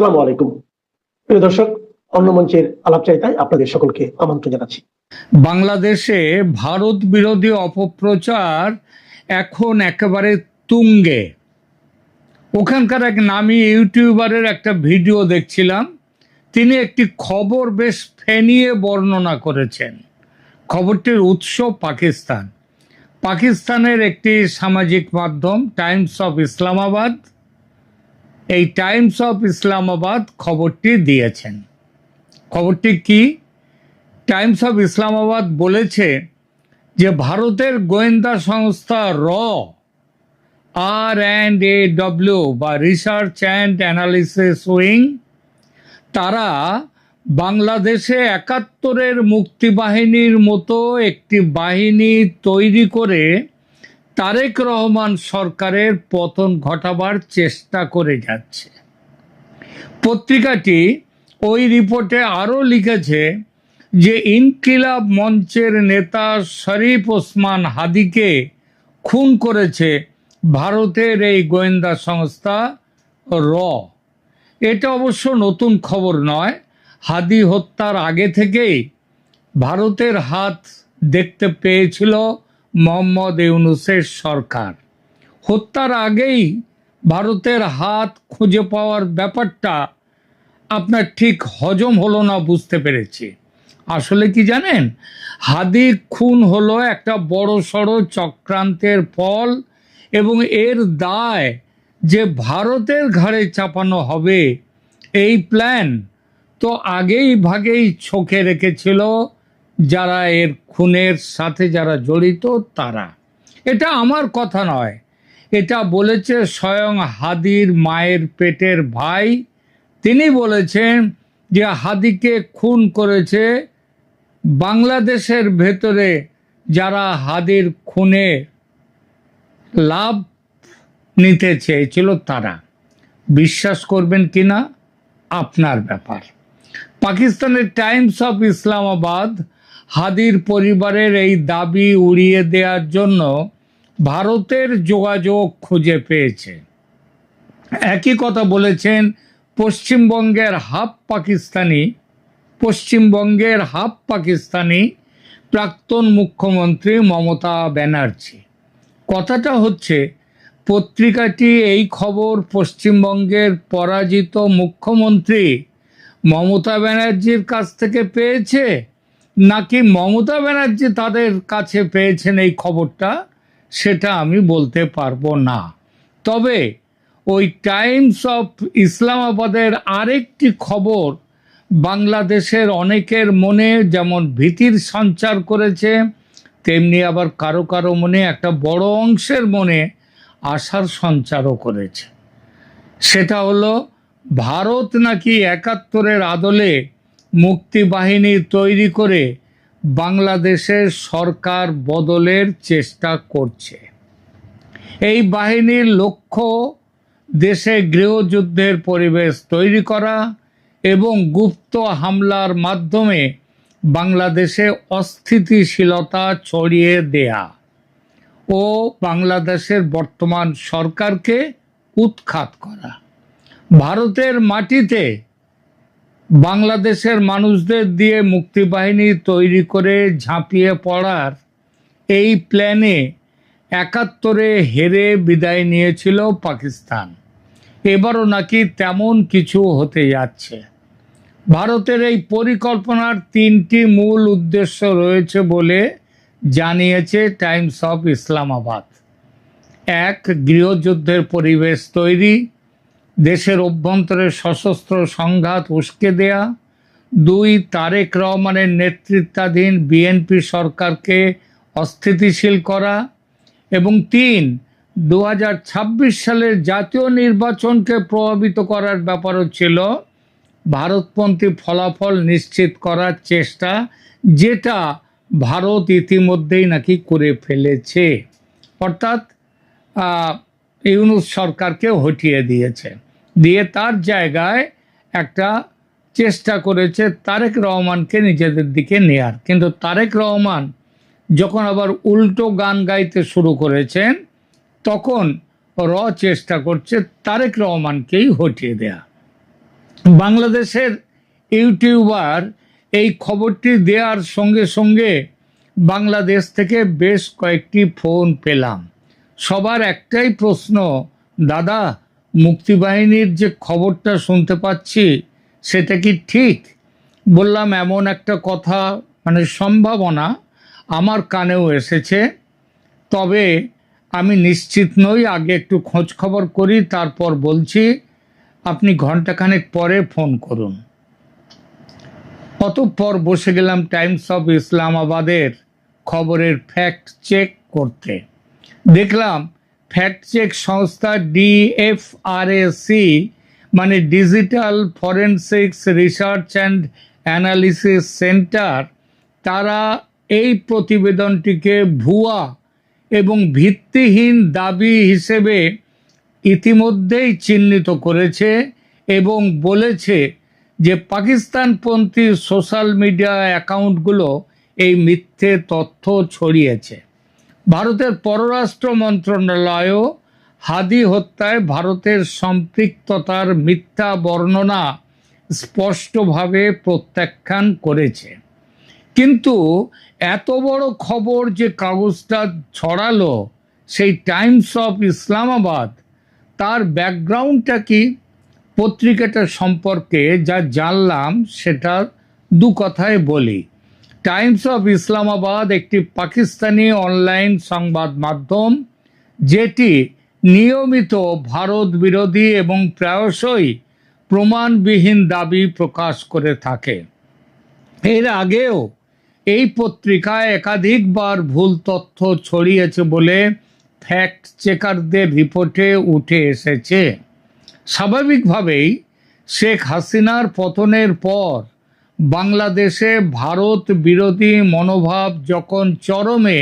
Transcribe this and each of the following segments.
আসসালামু আলাইকুম। প্রিয় দর্শক, অন্য মঞ্চের আলাপচারিতায় আপনাদের সকলকে আমন্ত্রণ জানাচ্ছি। বাংলাদেশে ভারত বিরোধী অপপ্রচার এখন একেবারে তুঙ্গে। ওখানকার এক নামী ইউটিউবারের একটা ভিডিও দেখছিলাম, তিনি একটি খবর বেশ ফেনিয়ে বর্ণনা করেছেন। খবরটির উৎস পাকিস্তান। পাকিস্তানের একটি সামাজিক মাধ্যম টাইমস অফ ইসলামাবাদ, এই টাইমস অফ ইসলামাবাদ খবরটি দিয়েছেন। খবরটি কি? টাইমস অফ ইসলামাবাদ বলেছে যে ভারতের গোয়েন্দা সংস্থা RANDAW বা রিসার্চ অ্যান্ড অ্যানালিসিস উইং, তারা বাংলাদেশে ৭১-এর মুক্তিবাহিনীর মতো একটি বাহিনী তৈরি করে তারেক রহমান সরকারের পতন ঘটাবার চেষ্টা করে যাচ্ছে। পত্রিকাটি ওই রিপোর্টে আরও লিখেছে যে ইনকিলাব মঞ্চের নেতা শরীফ ওসমান হাদিকে খুন করেছে ভারতের এই গোয়েন্দা সংস্থা এটা অবশ্য নতুন খবর নয়। হাদি হত্যার আগে থেকেই ভারতের হাত দেখতে পেয়েছিল মোহাম্মদ ইউনূসের সরকার। হত্যার আগেই ভারতের হাত খুঁজে পাওয়ার ব্যাপারটা আপনার ঠিক হজম হলো না, বুঝতে পেরেছি। আসলে কি জানেন, হাদি খুন হলো একটা বড় সড়ো চক্রান্তের ফল, এবং এর দায় যে ভারতের ঘাড়ে চাপানো হবে এই প্ল্যান তো আগেই ভাগেই ছকে রেখেছিল যারা এর খুনের সাথে যারা জড়িত তারা। এটা আমার কথা নয়, এটা বলেছে স্বয়ং হাদির মায়ের পেটের ভাই। তিনি বলেছেন যে হাদিকে খুন করেছে বাংলাদেশের ভেতরে যারা হাদির খুনে লাভ নিতে চেয়েছিল তারা। বিশ্বাস করবেন কিনা আপনার ব্যাপার। পাকিস্তানের টাইমস অফ ইসলামাবাদ হাদির পরিবারের এই দাবি উড়িয়ে দেওয়ার জন্য ভারতের যোগাযোগ খুঁজে পেয়েছে। একই কথা বলেছেন পশ্চিমবঙ্গের হাফ পাকিস্তানি প্রাক্তন মুখ্যমন্ত্রী মমতা ব্যানার্জি। কথাটা হচ্ছে, পত্রিকাটি এই খবর পশ্চিমবঙ্গের পরাজিত মুখ্যমন্ত্রী মমতা ব্যানার্জির কাছ থেকে পেয়েছে, নাকি মমতা ব্যানার্জি তাদের কাছে পেয়েছেন এই খবরটা, সেটা আমি বলতে পারবো না। তবে ওই টাইমস অফ ইসলামাবাদের আরেকটি খবর বাংলাদেশের অনেকের মনে যেমন ভীতির সঞ্চার করেছে, তেমনি আবার কারো কারো মনে একটা বড় অংশের মনে আশার সঞ্চারও করেছে। সেটা হলো ভারত নাকি ৭১-এর আদলে মুক্তিবাহিনী তৈরি করে বাংলাদেশের সরকার বদলের চেষ্টা করছে। এই বাহিনীর লক্ষ্য দেশে গৃহযুদ্ধের পরিবেশ তৈরি করা এবং গুপ্ত হামলার মাধ্যমে বাংলাদেশে অস্থিতিশীলতা ছড়িয়ে দেয়া ও বাংলাদেশের বর্তমান সরকারকে উৎখাত করা। ভারতের মাটিতে বাংলাদেশের মানুষদের দিয়ে মুক্তিবাহিনী তৈরি করে ঝাঁপিয়ে পড়ার এই প্ল্যানে ৭১-এ হেরে বিদায় নিয়েছিল পাকিস্তান। এবারও নাকি তেমন কিছু হতে যাচ্ছে। ভারতের এই পরিকল্পনার ৩টি মূল উদ্দেশ্য রয়েছে বলে জানিয়েছে টাইমস অফ ইসলামাবাদ। ১, গৃহযুদ্ধের পরিবেশ তৈরি, দেশের অভ্যন্তরে সশস্ত্র সংঘাত উস্কে দেয়া। ২, তারেক রহমানের নেতৃত্বাধীন বিএনপি সরকারকে অস্থিতিশীল করা। এবং ৩, ২০২৬ সালের জাতীয় নির্বাচনকে প্রভাবিত করার ব্যাপারও ছিল ভারতপন্থী ফলাফল নিশ্চিত করার চেষ্টা, যেটা ভারত ইতিমধ্যেই নাকি করে ফেলেছে। অর্থাৎ ইউনূস সরকারকে হটিয়ে দিয়েছে, দিয়ে তার জায়গায় একটা চেষ্টা করেছে তারেক রহমানকে নিজেদের দিকে নেয়ার। কিন্তু তারেক রহমান যখন আবার উল্টো গান গাইতে শুরু করেছেন, তখন চেষ্টা করছে তারেক রহমানকেই হটিয়ে দেয়া। বাংলাদেশের ইউটিউবার এই খবরটি দেওয়ার সঙ্গে সঙ্গে বাংলাদেশ থেকে বেশ কয়েকটি ফোন পেলাম। সবার একটাই প্রশ্ন, দাদা মুক্তিবাহিনীর যে খবরটা শুনতে পাচ্ছি সেটা কি ঠিক? বললাম এমন একটা কথা, মানে সম্ভাবনা আমার কানেও এসেছে, তবে আমি নিশ্চিত নই, আগে একটু খোঁজ খবর করি তারপর বলছি। আপনি ঘন্টাখানেক পরে ফোন করুন। অতঃপর বসে গেলাম টাইমস অফ ইসলামাবাদের খবরের ফ্যাক্ট চেক করতে। দেখলাম ফ্যাক্ট চেক সংস্থা ডিএফআরএসি, মানে digital forensics research and analysis centre, তারা এই প্রতিবেদনটিকে ভুয়া এবং ভিত্তিহীন দাবি হিসেবে ইতিমধ্যেই চিহ্নিত করেছে এবং বলেছে যে পাকিস্তানপন্থী সোশ্যাল মিডিয়া অ্যাকাউন্টগুলো এই মিথ্যে তথ্য ছড়িয়েছে। ভারতের পররাষ্ট্র মন্ত্রণালয়ও হাদি হত্যায় ভারতের সম্পৃক্ততার মিথ্যা বর্ণনা স্পষ্টভাবে প্রত্যাখ্যান করেছে। কিন্তু এত বড় খবর যে কাগজটা ছড়ালো, সেই টাইমস অফ ইসলামাবাদ, তার ব্যাকগ্রাউন্ডটা কি? পত্রিকাটা সম্পর্কে যা জানলাম সেটা দু কথায় বলি। টাইমস অফ ইসলামাবাদ একটি পাকিস্তানি অনলাইন সংবাদ মাধ্যম, যেটি নিয়মিত ভারত বিরোধী এবং প্রায়শই প্রমাণবিহীন দাবি প্রকাশ করে থাকে। এর আগেও এই পত্রিকায় একাধিকবার ভুল তথ্য ছড়িয়েছে বলে ফ্যাক্ট চেকারদের রিপোর্টে উঠে এসেছে। স্বাভাবিকভাবেই শেখ হাসিনার পতনের পর বাংলাদেশে ভারত বিরোধী মনোভাব যখন চরমে,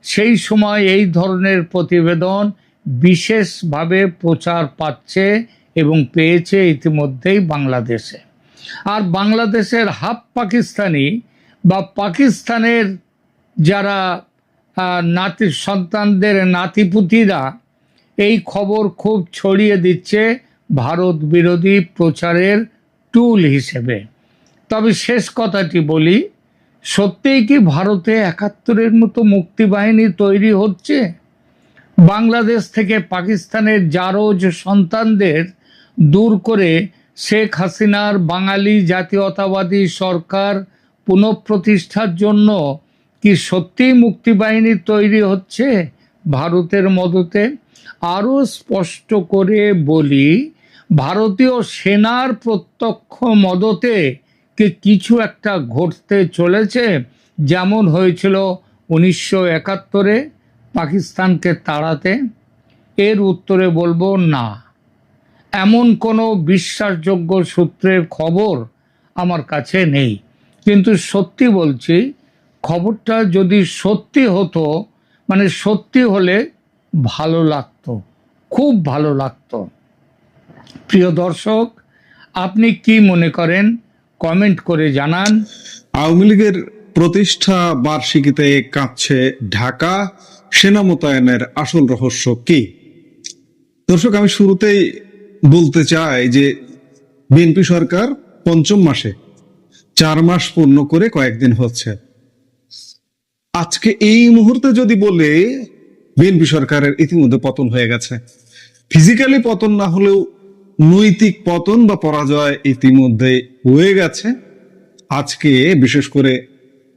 সেই সময় এই ধরনের প্রতিবেদন বিশেষভাবে প্রচার পাচ্ছে এবং পেয়েছে ইতিমধ্যেই বাংলাদেশে। আর বাংলাদেশের হাফ পাকিস্তানি বা পাকিস্তানের যারা নাতি সন্তানদের নাতিপুতিরা এই খবর খুব ছড়িয়ে দিচ্ছে ভারত বিরোধী প্রচারের টুল হিসেবে। তবে শেষ কথাটি বলি, সত্যিই কি ভারতে ৭১-এর মতো মুক্তিবাহিনী তৈরি হচ্ছে? বাংলাদেশ থেকে পাকিস্তানের জারজ সন্তানদের দূর করে শেখ হাসিনার বাঙালি জাতীয়তাবাদী সরকার পুনঃপ্রতিষ্ঠার জন্য কি সত্যিই মুক্তিবাহিনী তৈরি হচ্ছে ভারতের মদতে? আরও স্পষ্ট করে বলি, ভারতীয় সেনার প্রত্যক্ষ মদতে কি কিছু একটা ঘটতে চলেছে, যেমন হয়েছিল ১৯৭১-এ পাকিস্তানকে তাড়াতে? এর উত্তরে বলবো না, এমন কোনো বিশ্বাসযোগ্য সূত্রের খবর আমার কাছে নেই। কিন্তু সত্যি বলছি, খবরটা যদি সত্যি হতো, মানে সত্যি হলে ভালো লাগতো, খুব ভালো লাগতো। প্রিয় দর্শক, আপনি কি মনে করেন কমেন্ট করে জানান। আওয়ামী লীগের প্রতিষ্ঠা বার্ষিকীতে কাঁপছে ঢাকা, সেনা মোতায়েনের আসল রহস্য কি? দর্শক, আমি শুরুতেই বলতে চাই যে বিএনপি সরকার পঞ্চম মাসে 4 মাস পূর্ণ করে কয়েকদিন হচ্ছে। আজকে এই মুহূর্তে যদি বলে বিএনপি সরকারের ইতিমধ্যে পতন হয়ে গেছে, ফিজিক্যালি পতন না হলেও নৈতিক পতন বা পরাজয় ইতিমধ্যে হয়ে গেছে। আজকে বিশেষ করে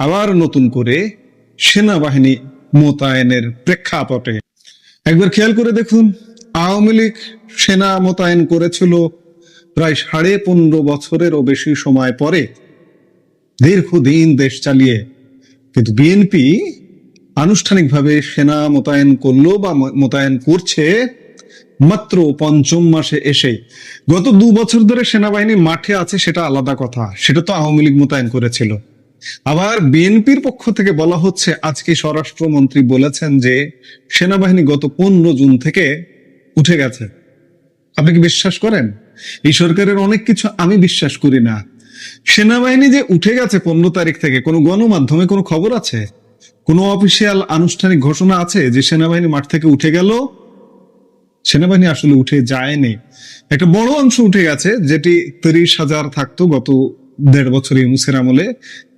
আবার নতুন করে সেনাবাহিনী মোতায়েনের প্রেক্ষাপটে একবার খেয়াল করে দেখুন, আওয়ামী লীগ সেনা মোতায়েন করেছিল প্রায় 15.5 বছরেরও বেশি সময় পরে, দীর্ঘদিন দেশ চালিয়ে। কিন্তু বিএনপি আনুষ্ঠানিকভাবে সেনা মোতায়েন করলো বা মোতায়েন করছে মাত্র পঞ্চম মাসে এসে। গত 2 বছর ধরে সেনাবাহিনী মাঠে আছে সেটা আলাদা কথা, সেটা তো আওয়ামী লীগ মোতায়েন করেছিল। আবার বিএনপির পক্ষ থেকে বলা হচ্ছে, আজকে স্বরাষ্ট্রমন্ত্রী বলেছেন যে সেনাবাহিনী গত 15 জুন থেকে উঠে গেছে। আপনি কি বিশ্বাস করেন? এই সরকারের অনেক কিছু আমি বিশ্বাস করি না। সেনাবাহিনী যে উঠে গেছে 15 তারিখ থেকে, কোনো গণমাধ্যমে কোনো খবর আছে? কোনো অফিসিয়াল আনুষ্ঠানিক ঘোষণা আছে যে সেনাবাহিনী মাঠ থেকে উঠে গেল? সেনাবাহিনী আসলে উঠে যায়নি। একটা বড় অংশ উঠে গেছে, যেটি 30,000 থাকতো গত 1.5 বছর ইউনূসের আমলে।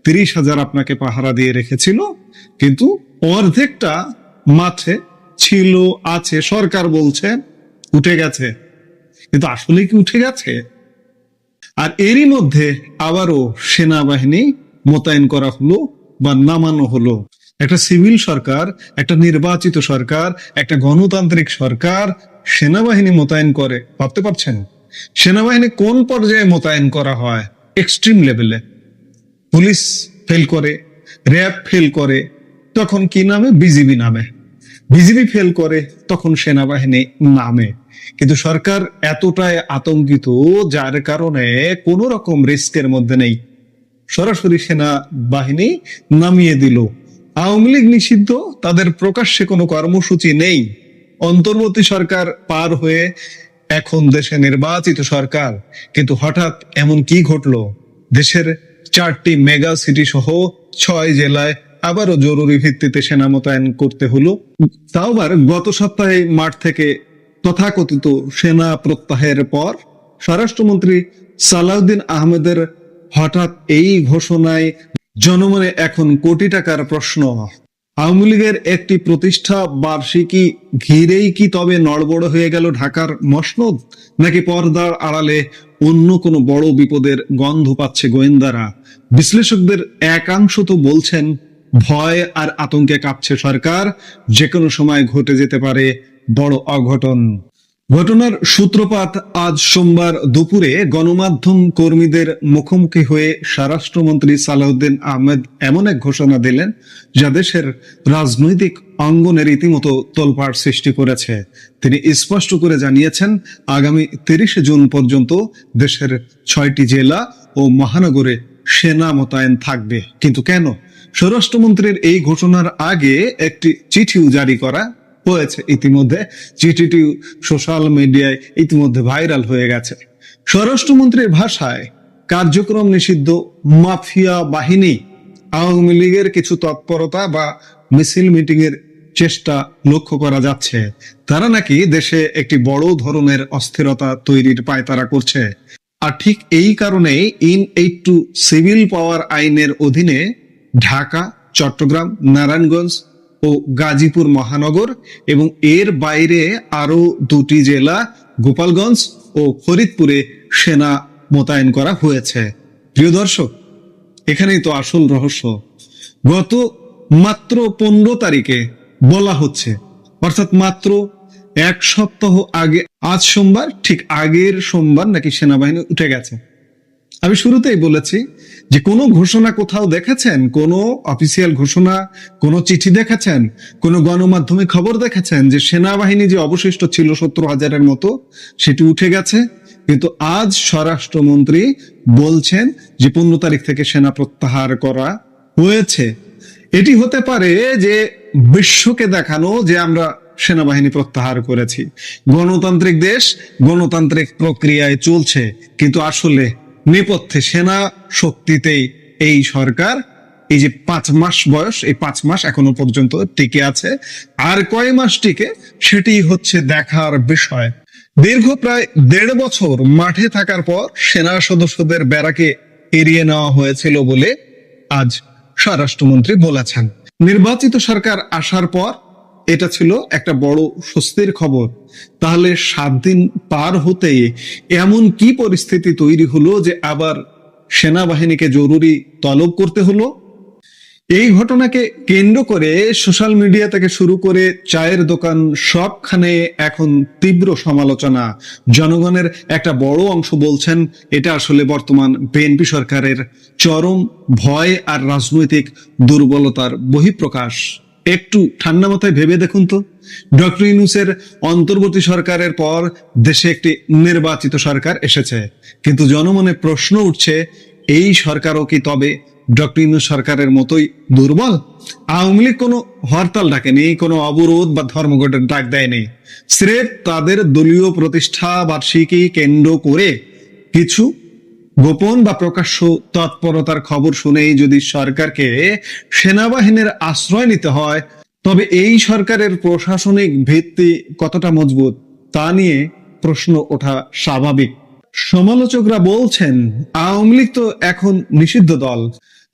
30,000 আপনাকে পাহারা দিয়ে রেখেছিল, কিন্তু অর্ধেকটা মাঠে ছিল, আছে। সরকার বলছে উঠে গেছে, কিন্তু আসলে কি উঠে গেছে? আর এরই মধ্যে আবারও সেনাবাহিনী মোতায়েন করা হলো বা নামানো হলো। একটা সিভিল সরকার, একটা নির্বাচিত সরকার, একটা গণতান্ত্রিক সরকার সেনাবাহিনী মোতায়েন করে, ভাবতে পারছেন? সেনাবাহিনী কোন পর্যায়ে মোতায়েন করা হয়? এক্সট্রিম লেভেলে। পুলিশ ফেল করে, র্যাব ফেল করে, তখন কি নামে? বিজিবি নামে। বিজিবি ফেল করে, তখন সেনাবাহিনী নামে। কিন্তু সরকার এতটাই আতঙ্কিত, যার কারণে কোন রকম রিস্কের মধ্যে নেই, সরাসরি সেনাবাহিনী নামিয়ে দিল। আওয়ামী লীগ নিষিদ্ধ, তাদের প্রকাশ্যে কোনো কর্মসূচি নেই। অন্তর্বর্তী সরকার পার হয়ে এখন দেশে নির্বাচিত সরকার, কিন্তু হঠাৎ এমন কি ঘটলো? দেশের 4টি মেগা সিটি সহ 6 জেলায় আবারও জরুরি ভিত্তিতে সেনা মোতায়েন করতে হলো। তাও আবার গত সপ্তাহে মাঠ থেকে তথাকথিত সেনা প্রত্যাহারের পর স্বরাষ্ট্রমন্ত্রী সালাউদ্দিন আহমেদের হঠাৎ এই ঘোষণায় জনমনে এখন কোটি টাকার প্রশ্ন। আওয়ামী লীগের একটি প্রতিষ্ঠা বার্ষিকী ঘিরেই কি তবে নড়বড় হয়ে গেল ঢাকার মসনদ, নাকি পর্দার আড়ালে অন্য কোনো বড় বিপদের গন্ধ পাচ্ছে গোয়েন্দারা? বিশ্লেষকদের একাংশ তো বলছেন ভয় আর আতঙ্কে কাঁপছে সরকার, যে কোনো সময় ঘটে যেতে পারে বড় অঘটন। ঘটনার সূত্রপাত আজ সোমবার দুপুরে গণমাধ্যম কর্মীদের মুখোমুখি হয়ে স্বরাষ্ট্রমন্ত্রী সালাউদ্দিন আহমেদ এমন এক ঘোষণা দিলেন, যা দেশের রাজনৈতিক অঙ্গনে রীতিমতো তোলপাড় সৃষ্টি করেছে। তিনি স্পষ্ট করে জানিয়েছেন, আগামী 30 জুন পর্যন্ত দেশের 6টি জেলা ও মহানগরে সেনা মোতায়েন থাকবে। কিন্তু কেন? স্বরাষ্ট্রমন্ত্রীর এই ঘোষণার আগে একটি চিঠিও জারি করা হয়েছে ইতিমধ্যে। চিঠিটি সোশ্যাল মিডিয়ায় ইতিমধ্যে ভাইরাল হয়ে গেছে। স্বরাষ্ট্রমন্ত্রীর ভাষায়, কার্যক্রম নিষিদ্ধ মাফিয়া বাহিনী, আওয়ামী লীগের কিছু তৎপরতা বা মিছিল মিটিং এর চেষ্টা লক্ষ্য করা যাচ্ছে। তারা নাকি দেশে একটি বড় ধরনের অস্থিরতা তৈরির পায়তারা করছে। আর ঠিক এই কারণেই ইন-82 সিভিল পাওয়ার আইনের অধীনে ঢাকা, চট্টগ্রাম, নারায়ণগঞ্জ ও গাজীপুর মহানগর এবং এর বাইরে আরো 2টি জেলা গোপালগঞ্জ ও ফরিদপুরে সেনা মোতায়েন করা হয়েছে। প্রিয় দর্শক, এখানেই তো আসল রহস্য। গত মাত্র 15 তারিখে বলা হচ্ছে, অর্থাৎ মাত্র 1 সপ্তাহ আগে, আজ সোমবার, ঠিক আগের সোমবার নাকি সেনাবাহিনী উঠে গেছে। আমি শুরুতেই বলেছি যে কোনো ঘোষণা কোথাও দেখেছেন? কোনো অফিসিয়াল ঘোষণা, কোনো চিঠি দেখেছেন? কোনো গণমাধ্যমে খবর দেখেছেন যে সেনাবাহিনী যে অবশিষ্ট ছিল 70,000-এর মতো, সেটি উঠে গেছে? কিন্তু আজ স্বরাষ্ট্রমন্ত্রী বলছেন যে 15 তারিখ থেকে সেনা প্রত্যাহার করা হয়েছে। এটি হতে পারে যে বিশ্বকে দেখানো যে আমরা সেনাবাহিনী প্রত্যাহার করেছি। গণতান্ত্রিক দেশ, গণতান্ত্রিক প্রক্রিয়ায় চলছে, কিন্তু আসলে নেপথ্যে সেনা শক্তিতেই এই সরকার, এই যে 5 মাস বয়স, এই 5 মাস এখনো পর্যন্ত টিকে আছে। আর কয় মাস টিকে সেটি হচ্ছে দেখার বিষয়। দীর্ঘ প্রায় 1.5 বছর মাঠে থাকার পর সেনা সদস্যদের ব্যারাকে এড়িয়ে নেওয়া হয়েছিল বলে আজ স্বরাষ্ট্রমন্ত্রী বলেছেন। নির্বাচিত সরকার আসার পর এটা ছিল একটা বড় স্বস্তির খবর। তাহলে 7 দিন পার হতেই এমন কি পরিস্থিতি তৈরি হলো যে আবার সেনাবাহিনীকে জরুরি তলব করতে হলো? এই ঘটনাকে কেন্দ্র করে সোশ্যাল মিডিয়া থেকে শুরু করে চায়ের দোকান, সবখানে এখন তীব্র সমালোচনা। জনগণের একটা বড় অংশ বলছেন এটা আসলে বর্তমান বিএনপি সরকারের চরম ভয় আর রাজনৈতিক দুর্বলতার বহিঃপ্রকাশ। একটু ঠান্ডা মাথায় ভেবে দেখুন তো, ডক্টর ইউনূসের অন্তর্বর্তী সরকারের পর দেশে একটি নির্বাচিত সরকার এসেছে, কিন্তু জনমনে প্রশ্ন উঠছে, এই সরকারও কি তবে ডক্টর ইউনূস সরকারের মতোই দুর্বল? আওয়ামী লীগ কোনো হরতাল ডাকেনি, কোনো অবরোধ বা ধর্মঘটের ডাক দেয়নি। স্রেফ তাদের দলীয় প্রতিষ্ঠা বার্ষিকী কেন্দ্র করে কিছু গোপন বা প্রকাশ্য তৎপরতার খবর শুনেই যদি সরকারকে সেনাবাহিনীর আশ্রয় নিতে হয়, তবে এই সরকারের প্রশাসনিক ভিত্তি কতটা মজবুত তা নিয়ে প্রশ্ন ওঠা স্বাভাবিক। সমালোচকরা বলছেন আওয়ামী লীগ তো এখন নিষিদ্ধ দল,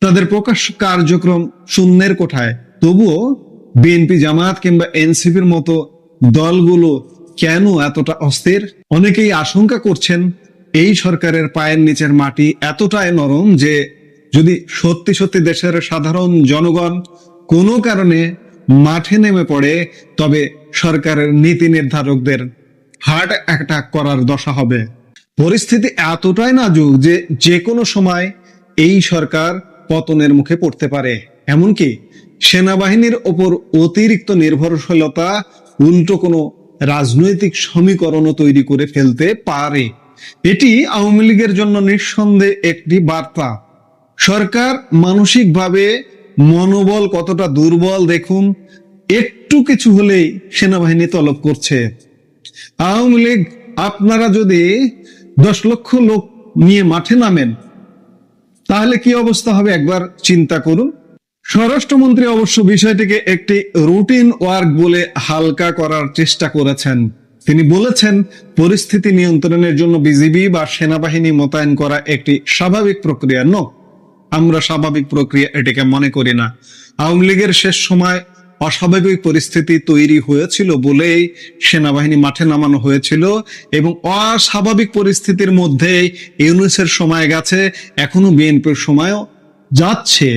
তাদের প্রকাশ্য কার্যক্রম শূন্যের কোঠায়, তবুও বিএনপি, জামায়াত কিংবা এনসিপির মতো দলগুলো কেন এতটা অস্থির? অনেকেই আশঙ্কা করছেন এই সরকারের পায়ের নিচের মাটি এতটাই নরম যে যদি সত্যি সত্যি দেশের সাধারণ জনগণ কোনো কারণে মাঠে নেমে পড়ে, তবে সরকারের নীতি নির্ধারকদের হার্ট অ্যাটাক করার দশা হবে। পরিস্থিতি এতটাই নাজুক যে যে কোনো সময় এই সরকার পতনের মুখে পড়তে পারে। এমনকি সেনাবাহিনীর ওপর অতিরিক্ত নির্ভরশীলতা উল্টো কোনো রাজনৈতিক সমীকরণও তৈরি করে ফেলতে পারে। এটি আওয়ামী লীগের জন্য নিঃসন্দেহে একটি বার্তা। সরকার মানসিকভাবে মনোবল কতটা দুর্বল দেখুন, একটু কিছু হলেই সেনাবাহিনী তলব করছে। আওয়ামী লীগ, আপনারা যদি 10 লক্ষ লোক নিয়ে মাঠে নামেন তাহলে কি অবস্থা হবে একবার চিন্তা করুন। স্বরাষ্ট্রমন্ত্রী অবশ্য বিষয়টিকে একটি রুটিন ওয়ার্ক বলে হালকা করার চেষ্টা করেছেন। তিনি বলেছেন পরিস্থিতি নিয়ন্ত্রণের জন্য বিজিবি বা সেনাবাহিনী মোতায়েন করা একটি স্বাভাবিক প্রক্রিয়া। আমরা স্বাভাবিক প্রক্রিয়া এটিকে মনে করি না। আওয়ামী লীগের শেষ সময় অস্বাভাবিক পরিস্থিতি তৈরি হয়েছিল বলেই সেনাবাহিনী মাঠে নামানো হয়েছিল, এবং অস্বাভাবিক পরিস্থিতির মধ্যে ইউনূসের সময় গেছে, এখনো বিএনপির সময়ও যাচ্ছে।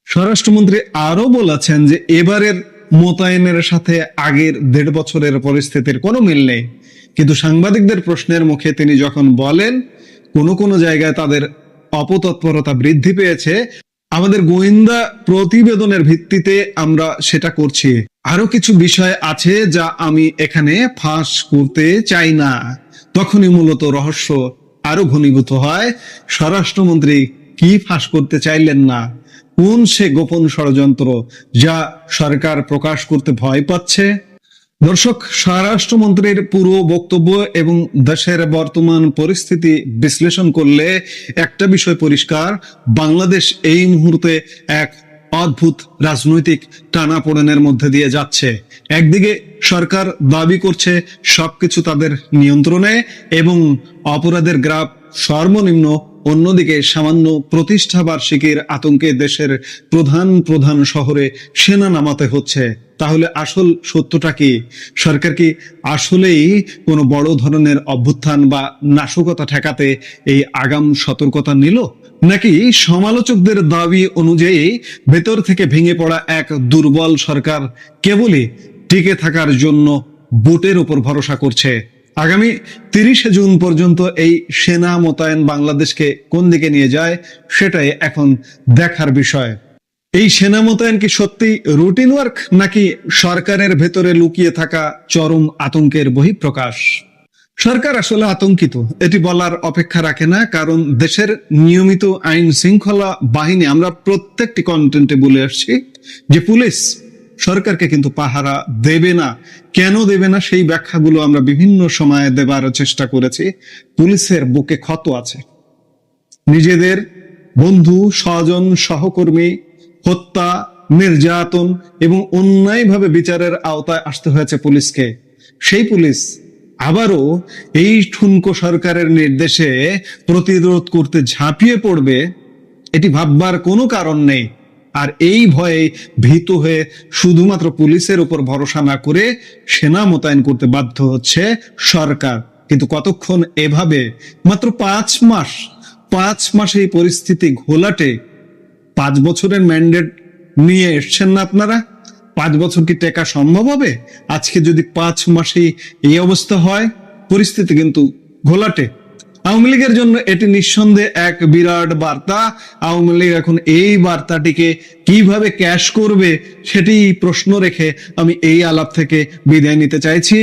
স্বরাষ্ট্রমন্ত্রী আরো বলেছেন যে এবারের মোতায়েনের সাথে আগের 1.5 বছরের পরিস্থিতির কোনো মিল নেই। কিন্তু সাংবাদিকদের প্রশ্নের মুখে তিনি যখন বলেন কোন জায়গায় তাদের অপতৎপরতা বৃদ্ধি পেয়েছে, আমাদের গোয়েন্দা প্রতিবেদনের ভিত্তিতে আমরা সেটা করছি, আরো কিছু বিষয় আছে যা আমি এখানে ফাঁস করতে চাই না, তখনই মূলত রহস্য আরো ঘনীভূত হয়। স্বরাষ্ট্রমন্ত্রী কি ফাঁস করতে চাইলেন না? কোন সে গোপন ষড়যন্ত্র যা সরকার প্রকাশ করতে ভয় পাচ্ছে? দর্শক, স্বরাষ্ট্রমন্ত্রীর পুরো বক্তব্য এবং দেশের বর্তমান পরিস্থিতি বিশ্লেষণ করলে একটা বিষয় পরিষ্কার, বাংলাদেশ এই মুহূর্তে এক অদ্ভুত রাজনৈতিক টানাপোড়েনের মধ্যে দিয়ে যাচ্ছে। একদিকে সরকার দাবি করছে সবকিছু তাদের নিয়ন্ত্রণে এবং অপরাধের গ্রাফ সর্বনিম্ন, অন্যদিকে সামান্য প্রতিষ্ঠা বার্ষিকীর আতঙ্কে দেশের প্রধান শহরে সেনা নামাতে হচ্ছে। তাহলে আসল সত্যটা কি? সরকার কি আসলেই কোনো বড় ধরনের অভ্যুত্থান বা নাশকতা ঠেকাতে এই আগাম সতর্কতা নিল, নাকি সমালোচকদের দাবি অনুযায়ী ভেতর থেকে ভেঙে পড়া এক দুর্বল সরকার কেবলই টিকে থাকার জন্য ভোটের উপর ভরসা করছে? আগামী 30 জুন পর্যন্ত এই সেনা মোতায়েন বাংলাদেশকে কোন দিকে নিয়ে যায় সেটাই এখন দেখার বিষয়। এই সেনা মোতায়েন কি সত্যি রুটিন ওয়ার্ক, নাকি সরকারের ভেতরে লুকিয়ে থাকা চরম আতঙ্কের বহিঃপ্রকাশ? সরকার আসলে আতঙ্কিত, এটি বলার অপেক্ষা রাখে না, কারণ দেশের নিয়মিত আইন শৃঙ্খলা বাহিনী, আমরা প্রত্যেকটি কন্টেন্টে বলে আসছি যে পুলিশ সরকারকে কিন্তু পাহারা দেবে না। কেন দেবে না সেই ব্যাখ্যাগুলো আমরা বিভিন্ন সময়ে দেবার চেষ্টা করেছি। পুলিশের বুকে ক্ষত আছে, নিজেদের বন্ধু, স্বজন, সহকর্মী হত্যা, নির্যাতন এবং অন্যায়ভাবে বিচারের আওতায় আসতে হয়েছে পুলিশকে। সেই পুলিশ আবারও এই ঠুনকো সরকারের নির্দেশে প্রতিরোধ করতে ঝাঁপিয়ে পড়বে, এটি ভাববার কোনো কারণ নেই। আর এই ভয়ে ভীত হয়ে শুধুমাত্র পুলিশের উপর ভরসা না করে সেনা মোতায়েন করতে বাধ্য হচ্ছে সরকার। কিন্তু কতক্ষণ এভাবে? মাত্র 5 মাস এই পরিস্থিতি ঘোলাটে। 5 বছরের ম্যান্ডেট নিয়ে এসছেন না আপনারা? 5 বছর কি টেকা সম্ভব হবে? আজকে যদি 5 মাসে এই অবস্থা হয়, পরিস্থিতি কিন্তু ঘোলাটে। আওয়ামী লীগের জন্য এটি নিঃসন্দেহে এক বিরাট বার্তা। আওয়ামী লীগ এখন এই বার্তাটিকে কিভাবে ক্যাশ করবে সেটি প্রশ্ন রেখে আমি এই আলাপ থেকে বিদায় নিতে চাইছি।